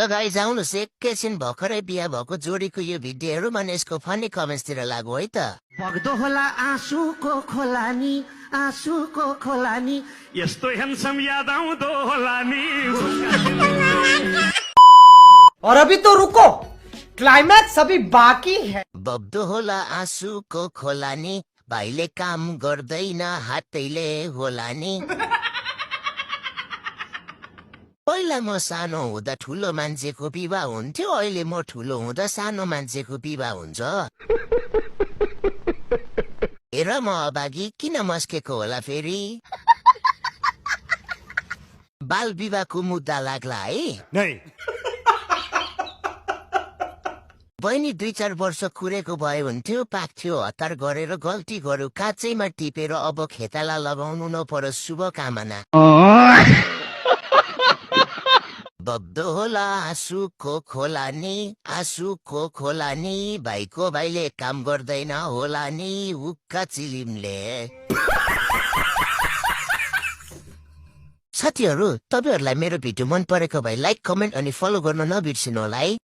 Guys आउनुहोस् एकैछिन भर्खरै बिहा भएको जोडीको यो भिडियो हेरौँ अनि यसको फनी कमेन्ट्सतिर लागु है त। बग्दो होला आँसुको खोलानी आँसुको खोलानी यस्तो ह्यान्डसम याद आउँदो होला नि। और अभी तो रुको, क्लाइमैक्स अभी बाकी है। बग्दो होला आँसुको खोलानी भाइले काम गर्दैन हातैले होला नि। पहिला म सानो हुँदा ठुलो मान्छेको विवाह हुन्थ्यो, अहिले म ठुलो हुँदा सानो मान्छेको विवाह हुन्छ। हेर म अभागी किन मस्केको होला फेरि। बाल विवाहको मुद्दा लाग्ला है। नै बहिनी 2-4 वर्ष कुरेको भए हुन्थ्यो, पाक्थ्यो हतार गरेर गल्ती गर्यो काँचैमा टिपेर अब खेताला लगाउनु नपरोस् शुभकामना। बग्दो होला आँसुको खोलानी आँसुको खोलानी भाइको भाइले काम गर्दैन होला नि हुक्का चिलिमले। साथीहरू, तपाईहरुलाई मेरो भिडियो मन परेको भए लाइक कमेन्ट अनि फलो गर्न नबिर्सिनु होला है।